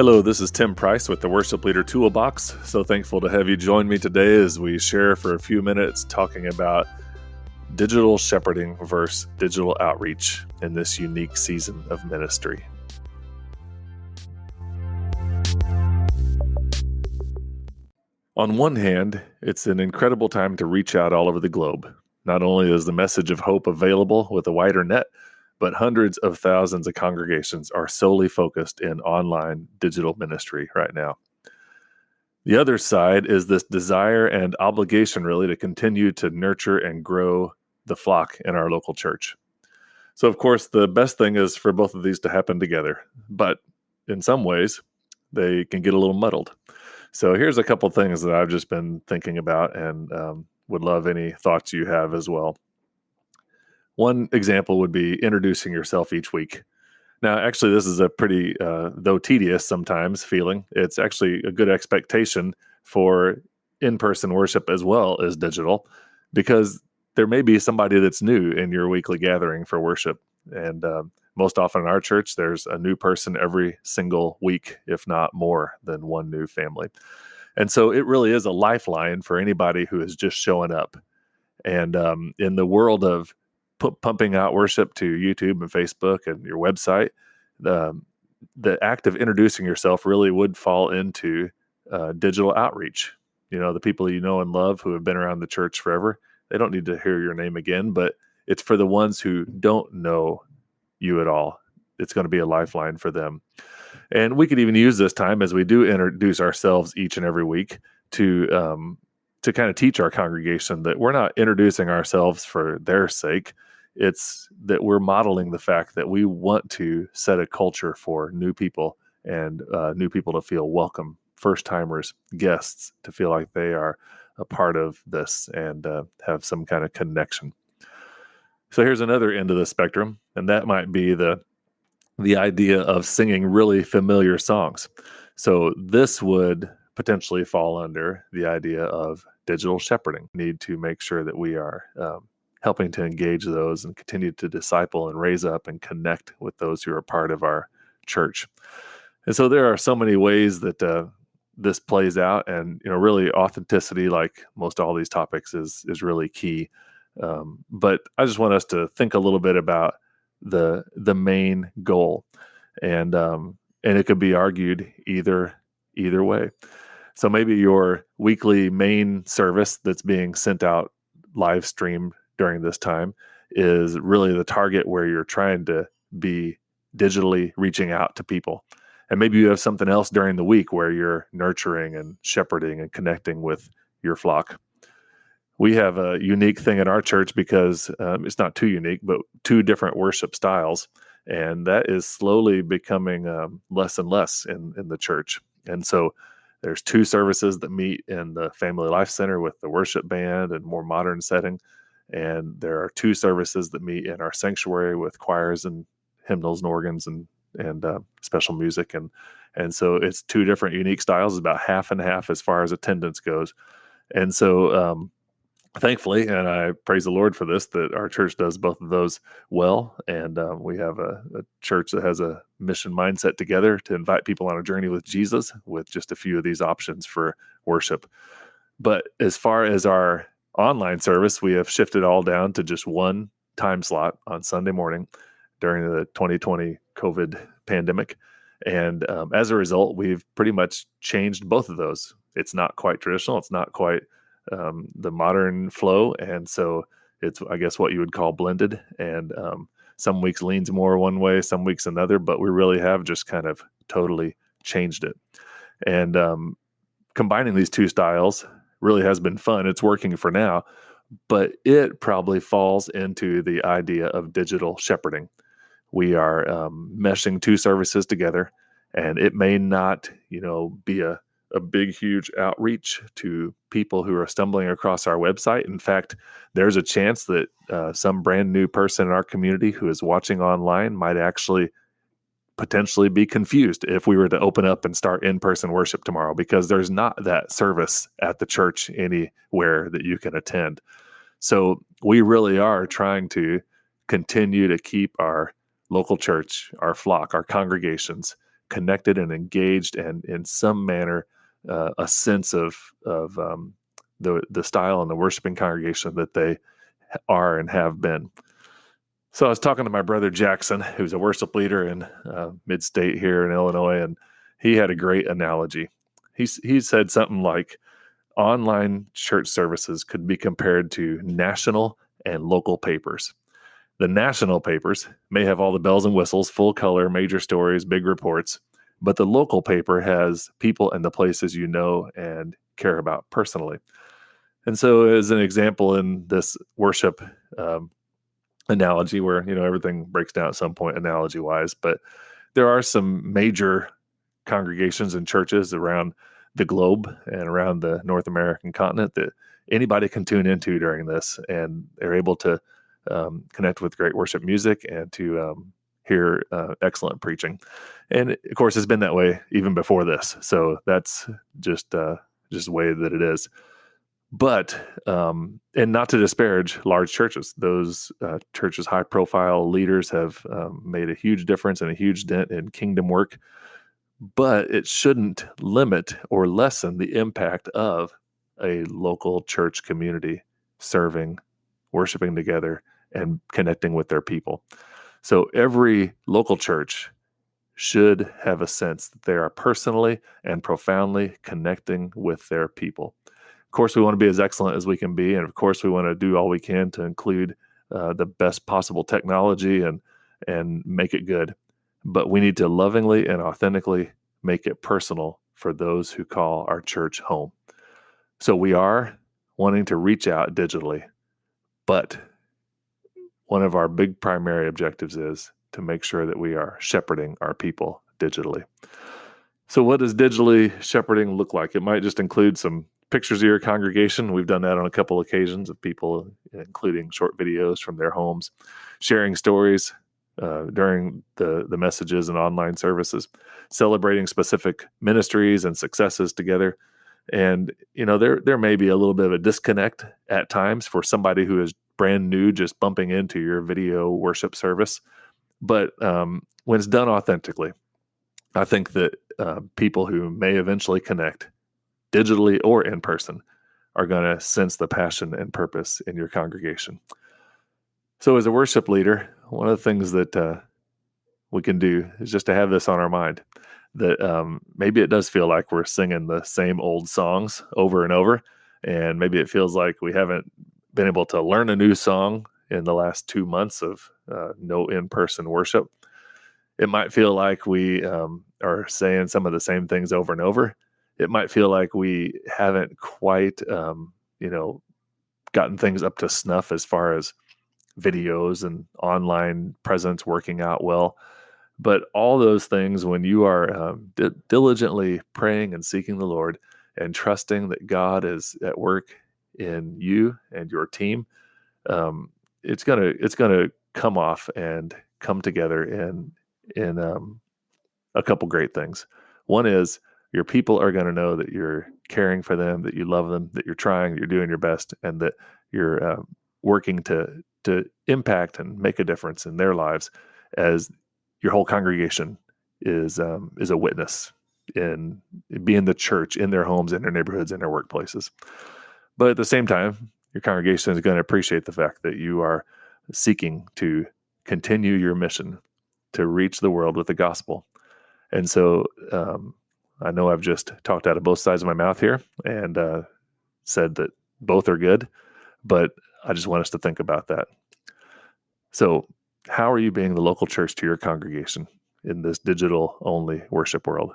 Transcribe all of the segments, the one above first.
Hello, this is Tim Price with the Worship Leader Toolbox. So thankful to have you join me today as we share for a few minutes talking about digital shepherding versus digital outreach in this unique season of ministry. On one hand, it's an incredible time to reach out all over the globe. Not only is the message of hope available with a wider net, but hundreds of thousands of congregations are solely focused in online digital ministry right now. The other side is this desire and obligation really to continue to nurture and grow the flock in our local church. So of course, the best thing is for both of these to happen together, but in some ways, they can get a little muddled. So here's a couple things that I've just been thinking about and would love any thoughts you have as well. One example would be introducing yourself each week. Now, actually, this is a pretty, though tedious sometimes feeling, it's actually a good expectation for in-person worship as well as digital, because there may be somebody that's new in your weekly gathering for worship. And most often in our church, there's a new person every single week, if not more than one new family. And so it really is a lifeline for anybody who is just showing up. And in the world of pumping out worship to YouTube and Facebook and your website, the act of introducing yourself really would fall into digital outreach. You know, the people you know and love who have been around the church forever, they don't need to hear your name again, but it's for the ones who don't know you at all. It's going to be a lifeline for them. And we could even use this time as we do introduce ourselves each and every week to kind of teach our congregation that we're not introducing ourselves for their sake. It's that we're modeling the fact that we want to set a culture for new people and new people to feel welcome, first-timers, guests, to feel like they are a part of this and have some kind of connection. So here's another end of the spectrum, and that might be the idea of singing really familiar songs. So this would potentially fall under the idea of digital shepherding. We need to make sure that we are helping to engage those and continue to disciple and raise up and connect with those who are part of our church. And so there are so many ways that this plays out, and really authenticity, like most all these topics, is really key. But I just want us to think a little bit about the main goal, and it could be argued either way. So maybe your weekly main service that's being sent out live streamed during this time is really the target where you're trying to be digitally reaching out to people. And maybe you have something else during the week where you're nurturing and shepherding and connecting with your flock. We have a unique thing in our church because it's not too unique, but two different worship styles. And that is slowly becoming less and less in the church. And so there's two services that meet in the Family Life Center with the worship band and more modern setting. And there are two services that meet in our sanctuary with choirs and hymnals and organs and special music. And so it's two different unique styles, about half and half as far as attendance goes. And so thankfully, and I praise the Lord for this, that our church does both of those well. And we have a church that has a mission mindset together to invite people on a journey with Jesus with just a few of these options for worship. But as far as our online service, we have shifted all down to just one time slot on Sunday morning during the 2020 COVID pandemic. And as a result, we've pretty much changed both of those. It's not quite traditional. It's not quite the modern flow. And so it's, I guess, what you would call blended. And some weeks leans more one way, some weeks another, but we really have just kind of totally changed it. And combining these two styles really has been fun. It's working for now, but it probably falls into the idea of digital shepherding. We are meshing two services together, and it may not, be a big, huge outreach to people who are stumbling across our website. In fact, there's a chance that some brand new person in our community who is watching online might actually potentially be confused if we were to open up and start in-person worship tomorrow, because there's not that service at the church anywhere that you can attend. So we really are trying to continue to keep our local church, our flock, our congregations connected and engaged, and in some manner a sense of the style and the worshiping congregation that they are and have been. So I was talking to my brother Jackson, who's a worship leader in mid-state here in Illinois, and he had a great analogy. He said something like, online church services could be compared to national and local papers. The national papers may have all the bells and whistles, full color, major stories, big reports, but the local paper has people and the places you know and care about personally. And so as an example in this worship analogy where, everything breaks down at some point analogy-wise, but there are some major congregations and churches around the globe and around the North American continent that anybody can tune into during this, and they're able to connect with great worship music and to hear excellent preaching. And of course, it's been that way even before this. So that's just the way that it is. But and not to disparage large churches, those churches, high profile leaders have made a huge difference and a huge dent in kingdom work. But it shouldn't limit or lessen the impact of a local church community serving, worshiping together, and connecting with their people. So every local church should have a sense that they are personally and profoundly connecting with their people. Of course, we want to be as excellent as we can be, and of course, we want to do all we can to include the best possible technology and make it good. But we need to lovingly and authentically make it personal for those who call our church home. So we are wanting to reach out digitally, but one of our big primary objectives is to make sure that we are shepherding our people digitally. So what does digitally shepherding look like? It might just include some pictures of your congregation. We've done that on a couple occasions of people, including short videos from their homes, sharing stories during the messages and online services, celebrating specific ministries and successes together. And, there may be a little bit of a disconnect at times for somebody who is brand new, just bumping into your video worship service. But when it's done authentically, I think that people who may eventually connect digitally or in person are going to sense the passion and purpose in your congregation. So as a worship leader, one of the things that we can do is just to have this on our mind, that maybe it does feel like we're singing the same old songs over and over, and maybe it feels like we haven't been able to learn a new song in the last 2 months of no in-person worship. It might feel like we are saying some of the same things over and over. It might feel like we haven't quite, gotten things up to snuff as far as videos and online presence working out well. But all those things, when you are diligently praying and seeking the Lord and trusting that God is at work in you and your team, it's gonna come off and come together in a couple great things. One is your people are going to know that you're caring for them, that you love them, that you're trying, that you're doing your best, and that you're working to impact and make a difference in their lives, as your whole congregation is a witness in being the church in their homes, in their neighborhoods, in their workplaces. But at the same time, your congregation is going to appreciate the fact that you are seeking to continue your mission to reach the world with the gospel. And so I know I've just talked out of both sides of my mouth here and said that both are good, but I just want us to think about that. So how are you being the local church to your congregation in this digital-only worship world?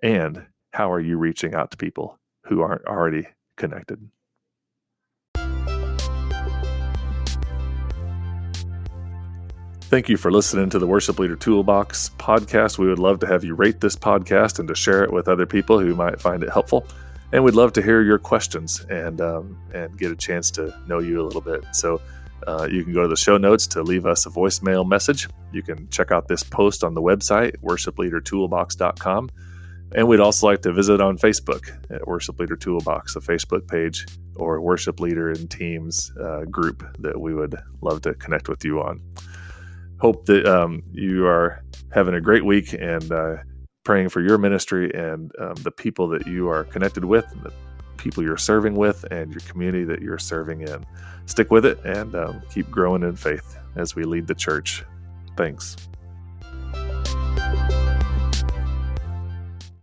And how are you reaching out to people who aren't already connected? Thank you for listening to the Worship Leader Toolbox podcast. We would love to have you rate this podcast and to share it with other people who might find it helpful. And we'd love to hear your questions and get a chance to know you a little bit. So you can go to the show notes to leave us a voicemail message. You can check out this post on the website, worshipleadertoolbox.com. And we'd also like to visit on Facebook at Worship Leader Toolbox, a Facebook page or Worship Leader in Teams group that we would love to connect with you on. Hope that you are having a great week, and praying for your ministry and the people that you are connected with, and the people you're serving with, and your community that you're serving in. Stick with it and keep growing in faith as we lead the church. Thanks.